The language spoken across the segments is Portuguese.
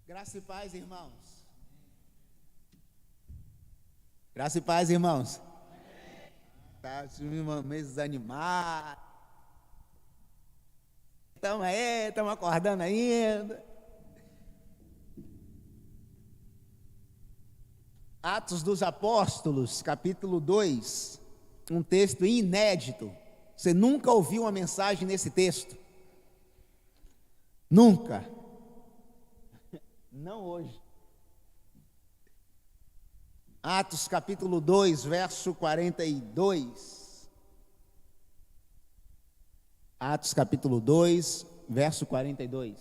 Graça e paz, irmãos. Graça e paz, irmãos. Tá meio desanimado. Estamos acordando ainda. Atos dos Apóstolos, capítulo 2, um texto inédito. Você nunca ouviu uma mensagem nesse texto? Nunca. Não hoje. Atos capítulo 2, verso 42. Atos capítulo 2, verso 42.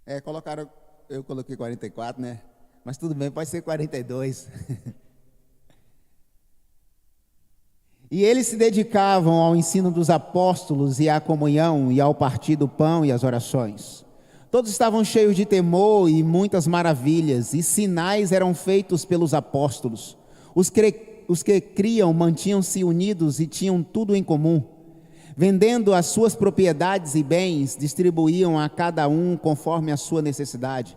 Eu coloquei 44, né? Mas tudo bem, pode ser 42. E eles se dedicavam ao ensino dos apóstolos e à comunhão e ao partir do pão e às orações. Todos estavam cheios de temor e muitas maravilhas, e sinais eram feitos pelos apóstolos. Os que criam mantinham-se unidos e tinham tudo em comum. Vendendo as suas propriedades e bens, distribuíam a cada um conforme a sua necessidade.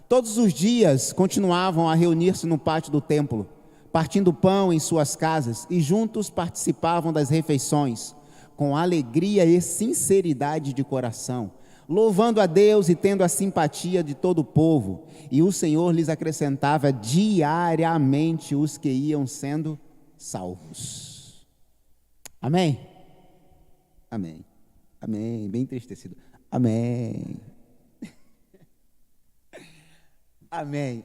Todos os dias continuavam a reunir-se no pátio do templo, partindo pão em suas casas, e juntos participavam das refeições, com alegria e sinceridade de coração, louvando a Deus e tendo a simpatia de todo o povo, e o Senhor lhes acrescentava diariamente os que iam sendo salvos. Amém? Amém. Amém. Bem entristecido. Amém. Amém.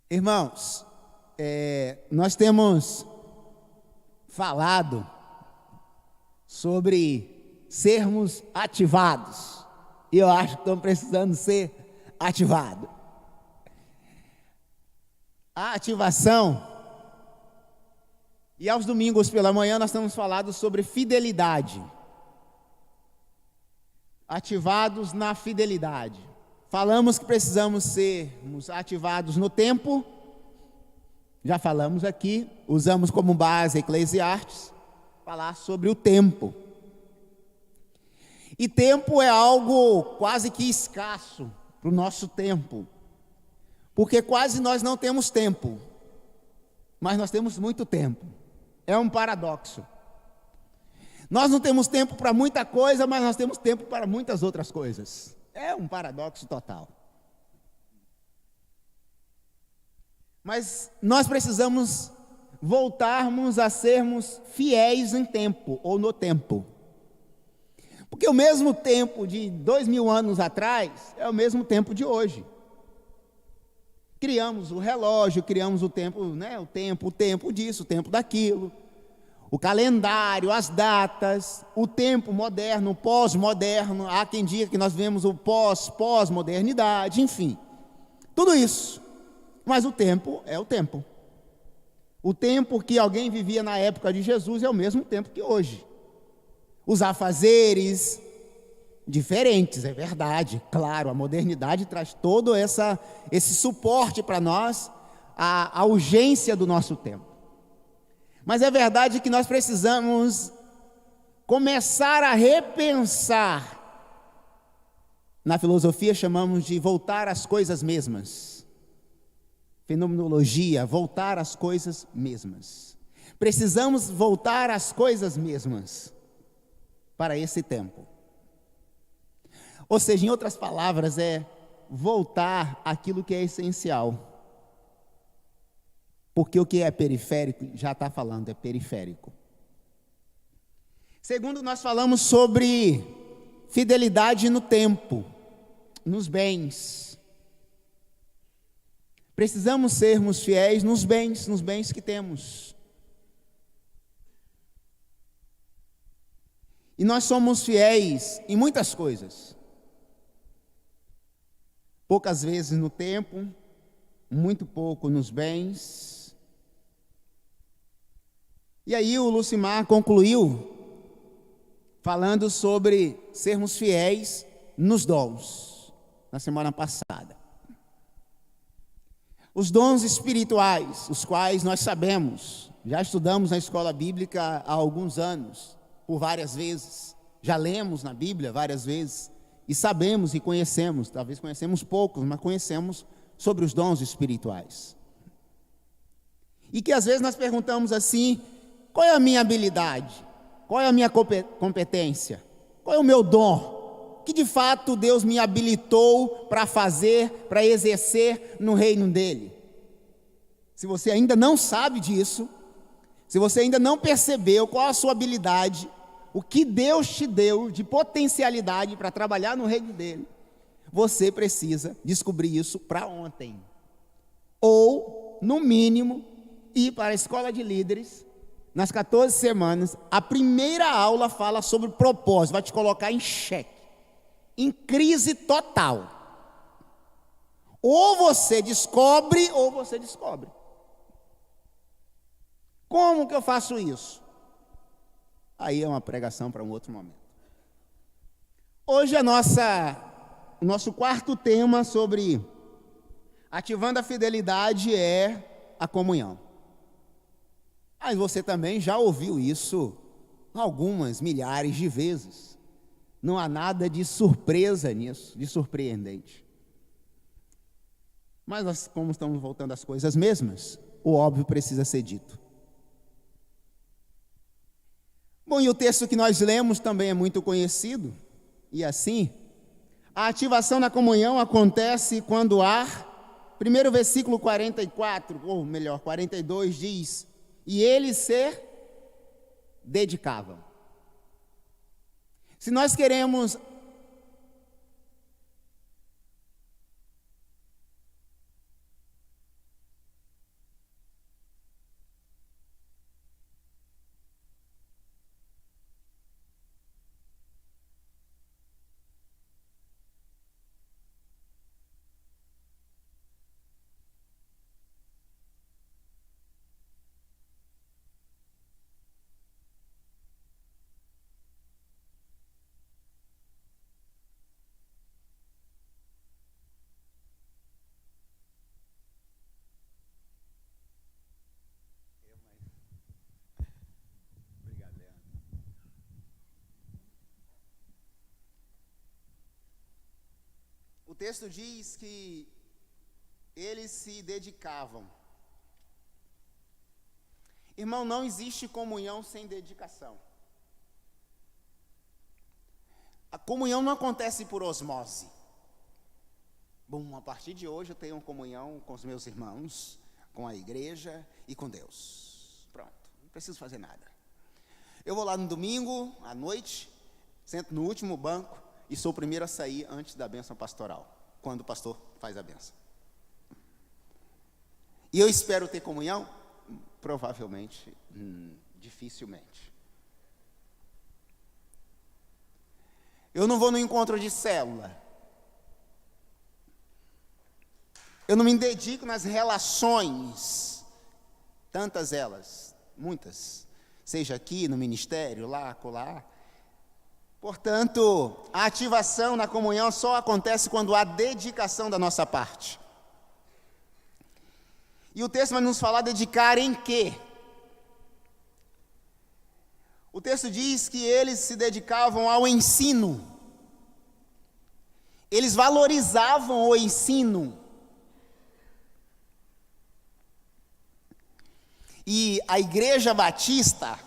Irmãos, nós temos falado sobre sermos ativados, e eu acho que estamos precisando ser ativados. A ativação, e aos domingos pela manhã nós temos falado sobre fidelidade, ativados na fidelidade. Falamos que precisamos sermos ativados no tempo, já falamos aqui, usamos como base Eclesiastes, falar sobre o tempo. E tempo é algo quase que escasso para o nosso tempo, porque quase nós não temos tempo, mas nós temos muito tempo. É um paradoxo. Nós não temos tempo para muita coisa, mas nós temos tempo para muitas outras coisas. É um paradoxo total. Mas nós precisamos voltarmos a sermos fiéis em tempo, ou no tempo. Porque o mesmo tempo de 2000 anos atrás é o mesmo tempo de hoje. Criamos o relógio, criamos o tempo, né? O tempo disso, o tempo daquilo. O calendário, as datas, o tempo moderno, o pós-moderno, há quem diga que nós vemos o pós-modernidade, enfim, tudo isso. Mas o tempo é o tempo. O tempo que alguém vivia na época de Jesus é o mesmo tempo que hoje. Os afazeres diferentes, é verdade, claro, a modernidade traz todo esse suporte para nós, a urgência do nosso tempo. Mas é verdade que nós precisamos começar a repensar. Na filosofia chamamos de voltar às coisas mesmas. Fenomenologia, voltar às coisas mesmas. Precisamos voltar às coisas mesmas para esse tempo. Ou seja, em outras palavras, é voltar àquilo que é essencial. Porque o que é periférico, já está falando, é periférico. Segundo, nós falamos sobre fidelidade no tempo, nos bens. Precisamos sermos fiéis nos bens que temos. E nós somos fiéis em muitas coisas. Poucas vezes no tempo, muito pouco nos bens. E aí o Lucimar concluiu falando sobre sermos fiéis nos dons, na semana passada. Os dons espirituais, os quais nós sabemos, já estudamos na escola bíblica há alguns anos, por várias vezes, já lemos na Bíblia várias vezes, e sabemos e conhecemos, talvez conhecemos poucos, mas conhecemos sobre os dons espirituais. E que às vezes nós perguntamos assim: qual é a minha habilidade? Qual é a minha competência? Qual é o meu dom? Que de fato Deus me habilitou para fazer, para exercer no reino dele? Se você ainda não sabe disso, se você ainda não percebeu qual a sua habilidade, o que Deus te deu de potencialidade para trabalhar no reino dele, você precisa descobrir isso para ontem. Ou, no mínimo, ir para a escola de líderes, nas 14 semanas, a primeira aula fala sobre propósito, vai te colocar em xeque, em crise total. Ou você descobre, ou você descobre. Como que eu faço isso? Aí é uma pregação para um outro momento. Hoje o nosso quarto tema sobre ativando a fidelidade é a comunhão. Mas você também já ouviu isso algumas milhares de vezes. Não há nada de surpresa nisso, de surpreendente. Mas nós, como estamos voltando às coisas mesmas, o óbvio precisa ser dito. Bom, e o texto que nós lemos também é muito conhecido. E assim, a ativação na comunhão acontece quando primeiro versículo 44, ou melhor, 42 diz: e eles se dedicavam. Se nós queremos O texto diz que eles se dedicavam. Irmão, não existe comunhão sem dedicação. A comunhão não acontece por osmose. Bom, a partir de hoje eu tenho comunhão com os meus irmãos, com a igreja e com Deus. Pronto, não preciso fazer nada. Eu vou lá no domingo, à noite, sento no último banco, e sou o primeiro a sair antes da bênção pastoral, quando o pastor faz a bênção. E eu espero ter comunhão? Provavelmente, dificilmente. Eu não vou no encontro de célula. Eu não me dedico nas relações, tantas elas, muitas, seja aqui no ministério, lá, acolá. Portanto, a ativação na comunhão só acontece quando há dedicação da nossa parte. E o texto vai nos falar dedicar em quê? O texto diz que eles se dedicavam ao ensino. Eles valorizavam o ensino. E a Igreja Batista,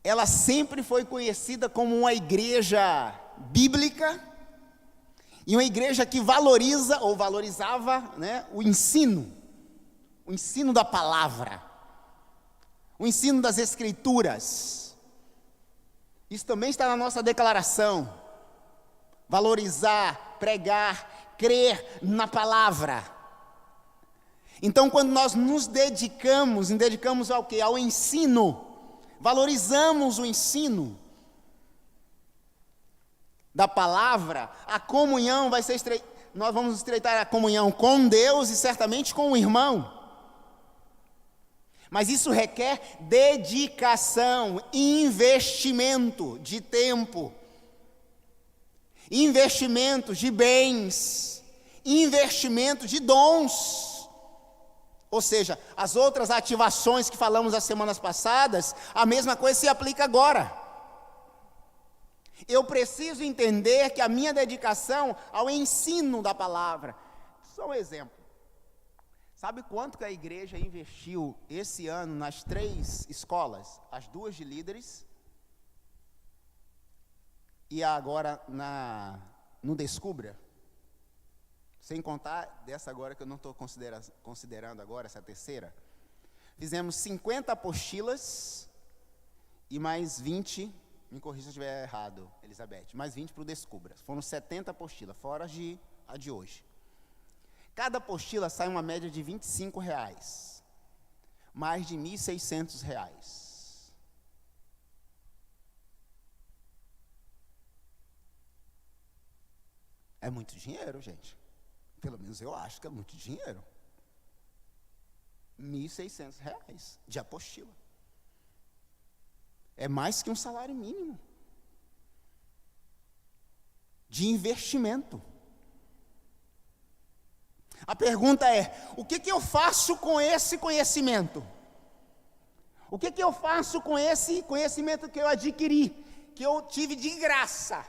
ela sempre foi conhecida como uma igreja bíblica e uma igreja que valoriza ou valorizava, né, o ensino da palavra, o ensino das Escrituras. Isso também está na nossa declaração: valorizar, pregar, crer na palavra. Então, quando nós nos dedicamos ao quê? Ao ensino. Valorizamos o ensino da palavra, a comunhão vai ser nós vamos estreitar a comunhão com Deus e certamente com o irmão. Mas isso requer dedicação, investimento de tempo, investimento de bens, investimento de dons. Ou seja, as outras ativações que falamos as semanas passadas, a mesma coisa se aplica agora. eu preciso entender que a minha dedicação ao ensino da palavra. Só um exemplo. Sabe quanto que a igreja investiu esse ano nas 3 escolas? As 2 de líderes e agora no Descubra? Sem contar dessa agora que eu não estou considerando agora, essa terceira. Fizemos 50 apostilas e mais 20, me corrija se eu estiver errado, Elizabeth, mais 20 para o Descubra. Foram 70 apostilas, fora a de hoje. Cada apostila sai uma média de R$25, mais de R$1.600. É muito dinheiro, gente. Pelo menos eu acho que é muito dinheiro. R$1.600 de apostila. É mais que um salário mínimo de investimento. A pergunta é: o que eu faço com esse conhecimento? O que eu faço com esse conhecimento que eu adquiri, que eu tive de graça?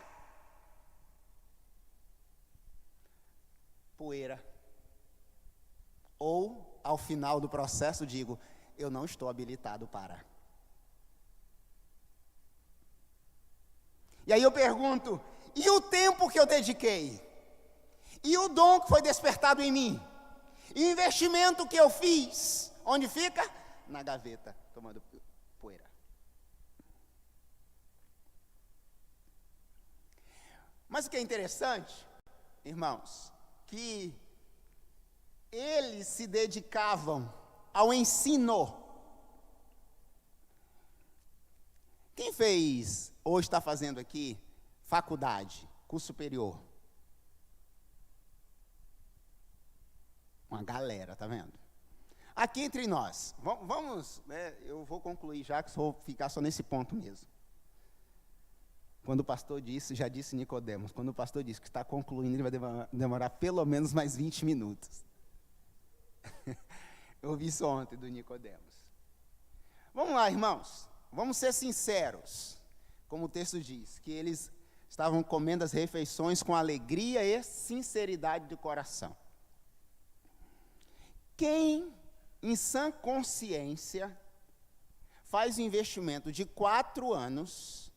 Poeira. Ou, ao final do processo, digo: eu não estou habilitado para. E aí eu pergunto: e o tempo que eu dediquei? E o dom que foi despertado em mim? E o investimento que eu fiz? Onde fica? Na gaveta, tomando poeira. Mas o que é interessante, irmãos, que eles se dedicavam ao ensino. Quem fez, ou está fazendo aqui, faculdade, curso superior? Uma galera, tá vendo? Aqui entre nós, vamos, né, eu vou concluir já, que vou ficar só nesse ponto mesmo. Quando o pastor disse, já disse Nicodemos, quando o pastor disse que está concluindo, ele vai demorar pelo menos mais 20 minutos. Eu ouvi isso ontem do Nicodemos. Vamos lá, irmãos, vamos ser sinceros, como o texto diz, que eles estavam comendo as refeições com alegria e sinceridade do coração. Quem, em sã consciência, faz um investimento de 4 anos,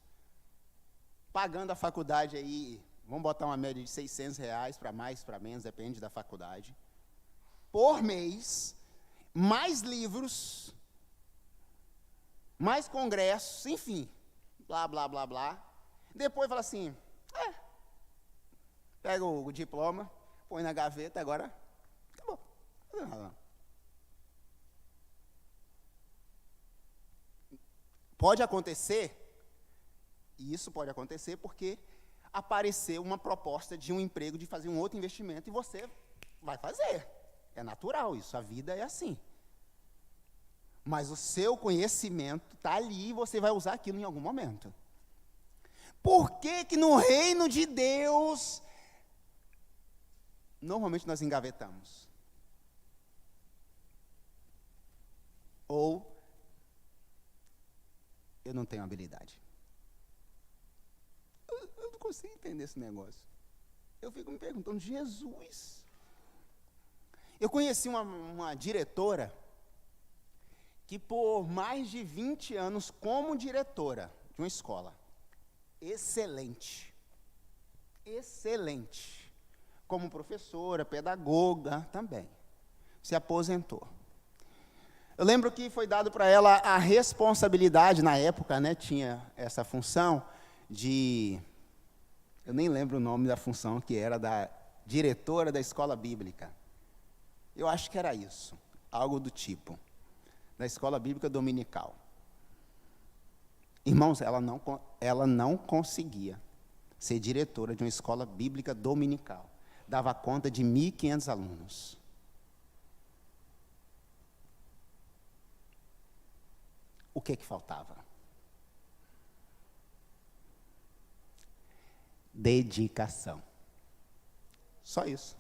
pagando a faculdade aí, vamos botar uma média de R$600, para mais, para menos, depende da faculdade, por mês, mais livros, mais congressos, enfim, blá, blá, blá, blá. Depois fala assim, pega o diploma, põe na gaveta, agora acabou. Pode acontecer, e isso pode acontecer porque apareceu uma proposta de um emprego, de fazer um outro investimento, e você vai fazer. É natural isso, a vida é assim. Mas o seu conhecimento está ali e você vai usar aquilo em algum momento. Por que que no reino de Deus, normalmente nós engavetamos? Ou eu não tenho habilidade. Eu não consigo entender esse negócio. Eu fico me perguntando, Jesus. Eu conheci uma diretora que por mais de 20 anos como diretora de uma escola, excelente, como professora, pedagoga também, se aposentou. Eu lembro que foi dado para ela a responsabilidade, na época, né, tinha essa função de, eu nem lembro o nome da função, que era da diretora da escola bíblica. Eu acho que era isso, algo do tipo, da escola bíblica dominical. Irmãos, ela não conseguia ser diretora de uma escola bíblica dominical. Dava conta de 1.500 alunos. O que faltava? Dedicação. Só isso.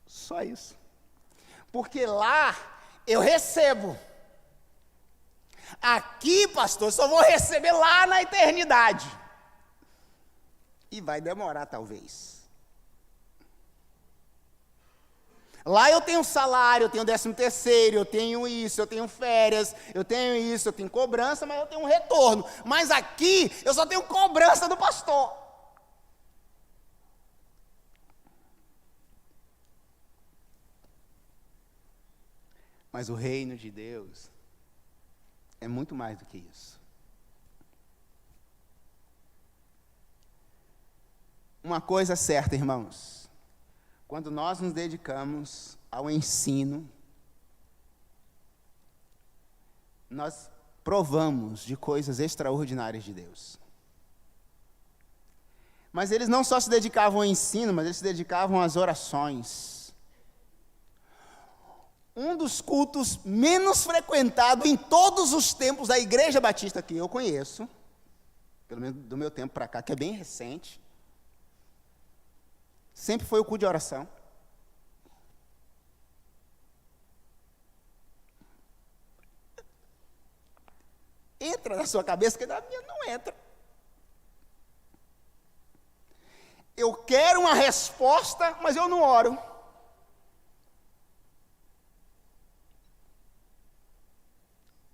Só isso. Porque lá eu recebo. Aqui, pastor, só vou receber lá na eternidade. E vai demorar, talvez. Lá eu tenho salário, eu tenho 13º, eu tenho isso, eu tenho férias, eu tenho isso, eu tenho cobrança, mas eu tenho um retorno. Mas aqui eu só tenho cobrança do pastor. Mas o reino de Deus é muito mais do que isso. Uma coisa certa, irmãos, quando nós nos dedicamos ao ensino, nós provamos de coisas extraordinárias de Deus. Mas eles não só se dedicavam ao ensino, mas eles se dedicavam às orações. Um dos cultos menos frequentados em todos os tempos da Igreja Batista que eu conheço, pelo menos do meu tempo para cá, que é bem recente, sempre foi o culto de oração. Entra na sua cabeça, que na minha não entra. Eu quero uma resposta, mas eu não oro.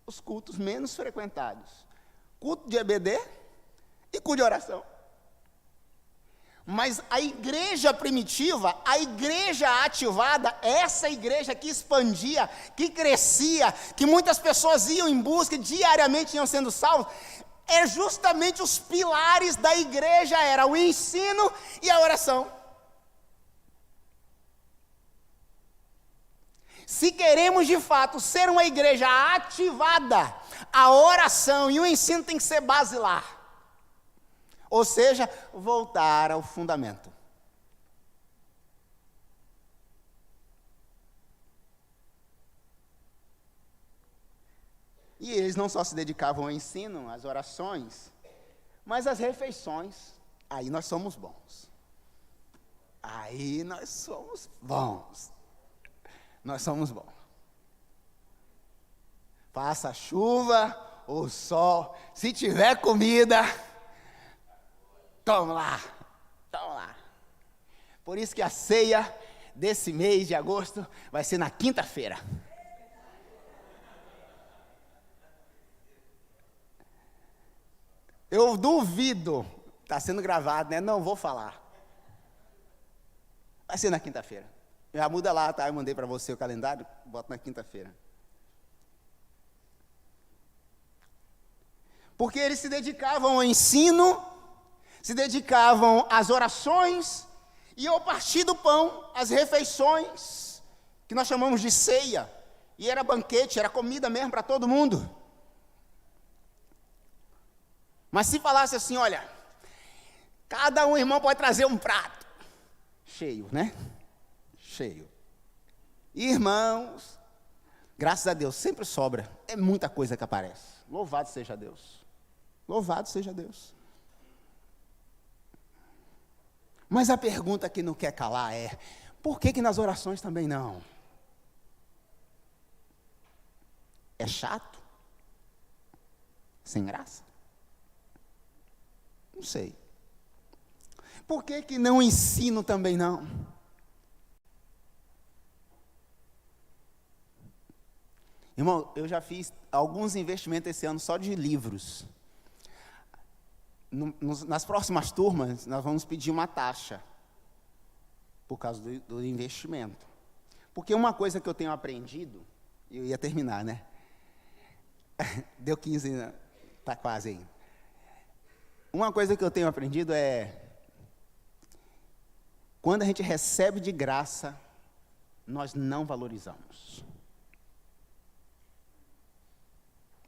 Os cultos menos frequentados. Culto de EBD e culto de oração. Mas a igreja primitiva, a igreja ativada, essa igreja que expandia, que crescia, que muitas pessoas iam em busca, diariamente iam sendo salvos, é justamente os pilares da igreja, era o ensino e a oração. Se queremos de fato ser uma igreja ativada, a oração e o ensino tem que ser basilar. Ou seja, voltar ao fundamento. E eles não só se dedicavam ao ensino, às orações, mas às refeições. Aí nós somos bons. Aí nós somos bons. Nós somos bons. Faça chuva ou sol, se tiver comida, toma lá, toma lá. Por isso que a ceia desse mês de agosto vai ser na quinta-feira. Eu duvido, está sendo gravado, né? Não vou falar. Vai ser na quinta-feira. Já muda lá, tá? Eu mandei para você o calendário, boto na quinta-feira. Porque eles se dedicavam ao ensino, se dedicavam às orações e ao partir do pão, às refeições, que nós chamamos de ceia. E era banquete, era comida mesmo para todo mundo. Mas se falasse assim, olha, cada um irmão pode trazer um prato cheio, né? Cheio. Irmãos, graças a Deus, sempre sobra. É muita coisa que aparece. Louvado seja Deus. Louvado seja Deus. Mas a pergunta que não quer calar é, por que nas orações também não? É chato? Sem graça? Não sei. Por que não ensino também não? Irmão, eu já fiz alguns investimentos esse ano só de livros. Nas próximas turmas, nós vamos pedir uma taxa, por causa do investimento. Porque uma coisa que eu tenho aprendido, eu ia terminar, né? Deu 15, né? Tá quase aí. Uma coisa que eu tenho aprendido é, quando a gente recebe de graça, nós não valorizamos.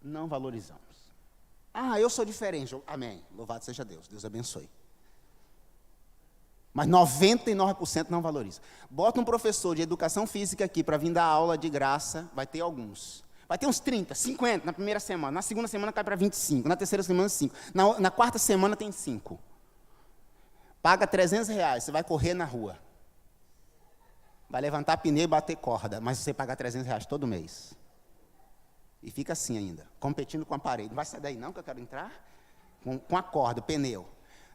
Não valorizamos. Ah, eu sou diferente. Amém. Louvado seja Deus. Deus abençoe. Mas 99% não valoriza. Bota um professor de educação física aqui para vir dar aula de graça, vai ter alguns. Vai ter uns 30, 50 na primeira semana. Na segunda semana cai para 25. Na terceira semana, 5. Na quarta semana tem 5. Paga R$300. Você vai correr na rua. Vai levantar pneu e bater corda. Mas você paga R$300 todo mês. E fica assim ainda, competindo com a parede. Não vai sair daí não, que eu quero entrar com a corda, o pneu.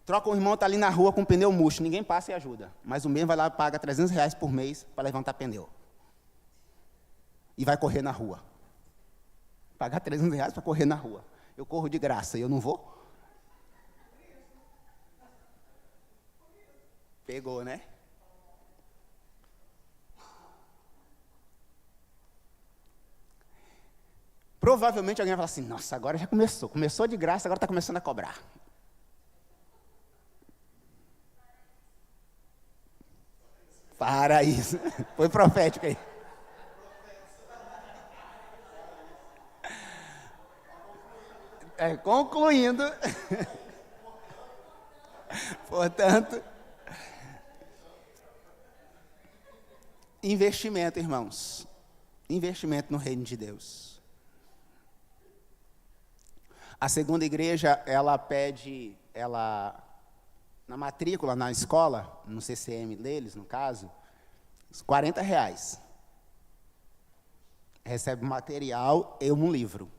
Troca um irmão, está ali na rua com um pneu murcho, ninguém passa e ajuda. Mas o mesmo vai lá e paga R$300 por mês para levantar pneu. E vai correr na rua. Pagar R$300 para correr na rua. Eu corro de graça e eu não vou? Pegou, né? Provavelmente alguém vai falar assim, nossa, agora já começou. Começou de graça, agora está começando a cobrar. Para isso. Foi profético aí. Concluindo. Portanto, investimento, irmãos. Investimento no reino de Deus. A segunda igreja, ela pede, na matrícula, na escola, no CCM deles, no caso, R$40. Recebe material e um livro.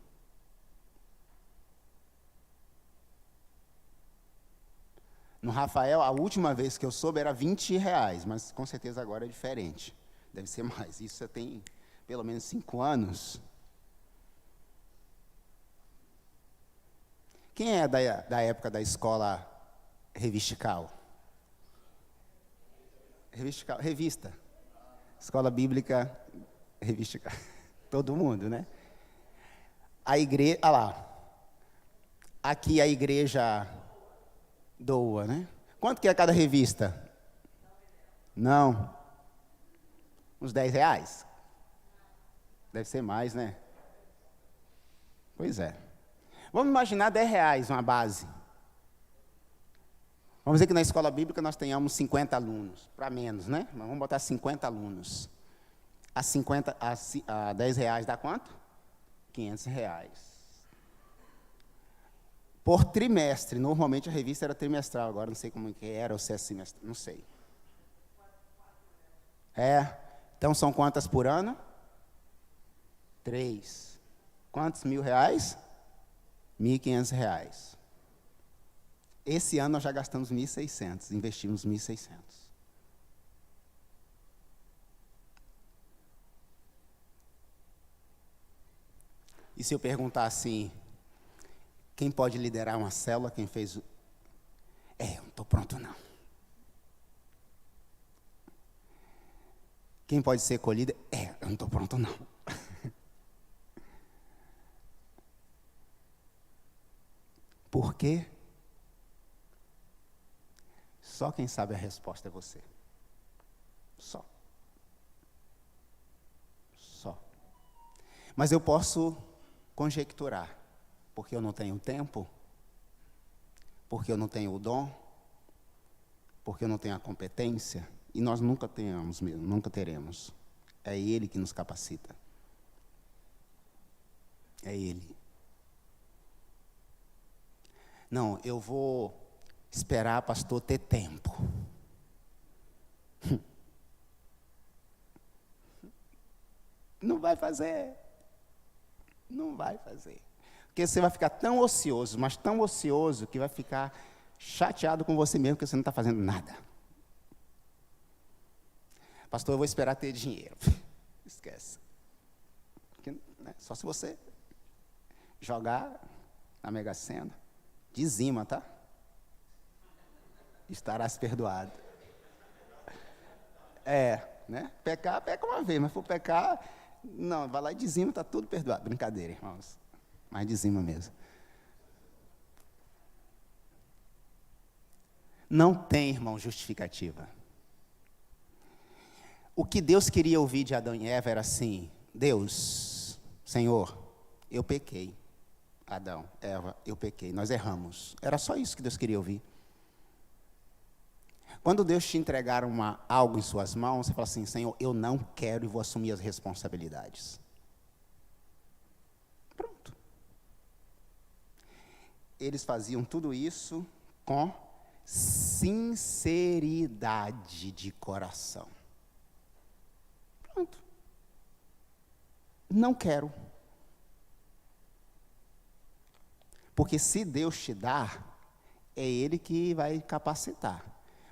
No Rafael, a última vez que eu soube era R$20, mas com certeza agora é diferente. Deve ser mais. Isso já tem pelo menos 5 anos. Quem é da época da escola revistical? Revista. Escola bíblica revistical. Todo mundo, né? A igreja, olha lá. Aqui a igreja doa, né? Quanto que é cada revista? Não. Uns R$10. Deve ser mais, né? Pois é. Vamos imaginar R$10 uma base. Vamos dizer que na escola bíblica nós tenhamos 50 alunos, para menos, né? Mas vamos botar 50 alunos. A R$10 dá quanto? R$500. Por trimestre. Normalmente a revista era trimestral, agora não sei como que era, ou se é semestral, não sei. Então são quantas por ano? 3. Quantos mil reais? R$1.500. Esse ano nós já gastamos 1.600, investimos 1.600. E se eu perguntar assim, quem pode liderar uma célula, quem fez... eu não estou pronto não. Quem pode ser colhida? Eu não estou pronto não. Por quê? Só quem sabe a resposta é você. Só. Mas eu posso conjecturar, porque eu não tenho tempo, porque eu não tenho o dom, porque eu não tenho a competência, e nós nunca tenhamos mesmo, nunca teremos. É Ele que nos capacita. É Ele. Não, eu vou esperar, pastor, ter tempo. Não vai fazer. Não vai fazer. Porque você vai ficar tão ocioso, mas tão ocioso, que vai ficar chateado com você mesmo, porque você não está fazendo nada. Pastor, eu vou esperar ter dinheiro. Esquece. Porque, né, só se você jogar na Mega Sena. Dizima, tá? Estarás perdoado. Né? Pecar, peca uma vez, mas for pecar, não, vai lá e dizima, está tudo perdoado. Brincadeira, irmãos. Mas dizima mesmo. Não tem, irmão, justificativa. O que Deus queria ouvir de Adão e Eva era assim: Deus, Senhor, eu pequei. Adão, Eva, eu pequei, nós erramos. Era só isso que Deus queria ouvir. Quando Deus te entregar algo em suas mãos, você fala assim: Senhor, eu não quero e vou assumir as responsabilidades. Pronto. Eles faziam tudo isso com sinceridade de coração. Pronto. Não quero. Porque se Deus te dá, É Ele que vai capacitar.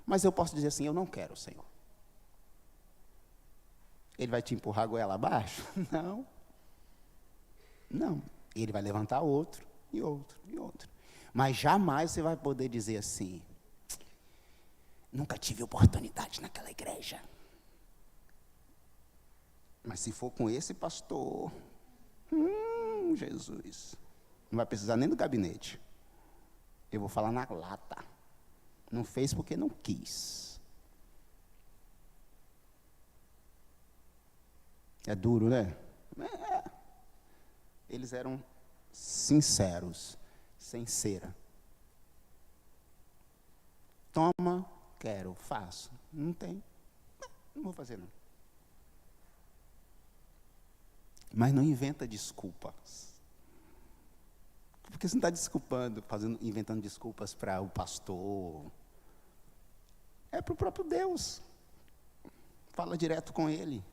Mas eu posso dizer assim, eu não quero, Senhor. Ele vai te empurrar a goela abaixo? Não. Não. Ele vai levantar outro, e outro, e outro. Mas jamais você vai poder dizer assim, nunca tive oportunidade naquela igreja. Mas se for com esse pastor, Jesus, não vai precisar nem do gabinete. Eu vou falar na lata. Não fez porque não quis. É duro, né? É. Eles eram sinceros, sem cera. Toma, quero, faço. Não tem. Não vou fazer não. Mas não inventa desculpas. Porque você não está desculpando, inventando desculpas para o pastor. É para o próprio Deus. Fala direto com Ele.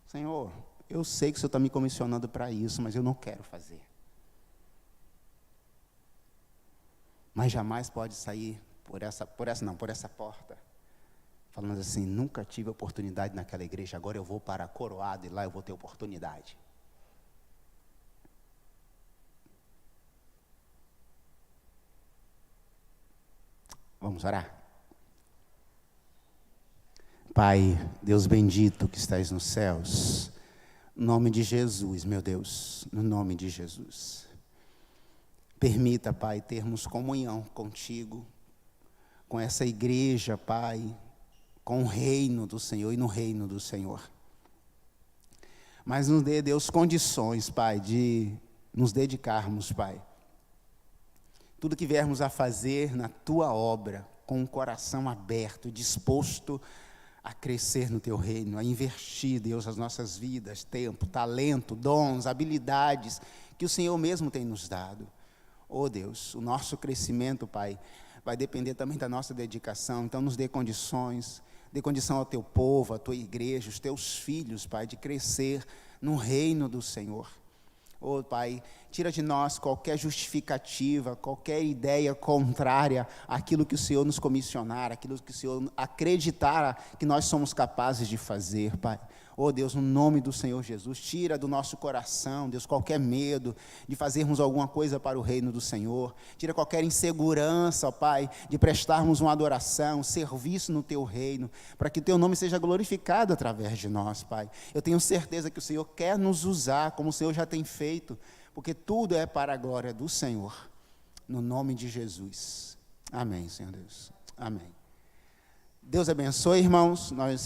Senhor, eu sei que o Senhor está me comissionando para isso, mas eu não quero fazer. Mas jamais pode sair por essa porta, falando assim, nunca tive oportunidade naquela igreja, agora eu vou para a Coroado e lá eu vou ter oportunidade. Vamos orar? Pai, Deus bendito que estás nos céus, no nome de Jesus, meu Deus, no nome de Jesus. Permita, Pai, termos comunhão contigo, com essa igreja, Pai, com o reino do Senhor e no reino do Senhor. Mas nos dê, Deus, condições, Pai, de nos dedicarmos, Pai. Tudo que viermos a fazer na Tua obra, com o coração aberto, disposto a crescer no Teu reino, a investir, Deus, as nossas vidas, tempo, talento, dons, habilidades, que o Senhor mesmo tem nos dado. Oh Deus, o nosso crescimento, Pai, vai depender também da nossa dedicação, então nos dê condições, dê condição ao Teu povo, à Tua igreja, os Teus filhos, Pai, de crescer no reino do Senhor. Oh Pai, tira de nós qualquer justificativa, qualquer ideia contrária àquilo que o Senhor nos comissionar, aquilo que o Senhor acreditar que nós somos capazes de fazer, Pai. Oh Deus, no nome do Senhor Jesus, tira do nosso coração, Deus, qualquer medo de fazermos alguma coisa para o reino do Senhor. Tira qualquer insegurança, ó Pai, de prestarmos uma adoração, serviço no Teu reino, para que o Teu nome seja glorificado através de nós, Pai. Eu tenho certeza que o Senhor quer nos usar, como o Senhor já tem feito, porque tudo é para a glória do Senhor. No nome de Jesus. Amém, Senhor Deus. Amém. Deus abençoe, irmãos. Nós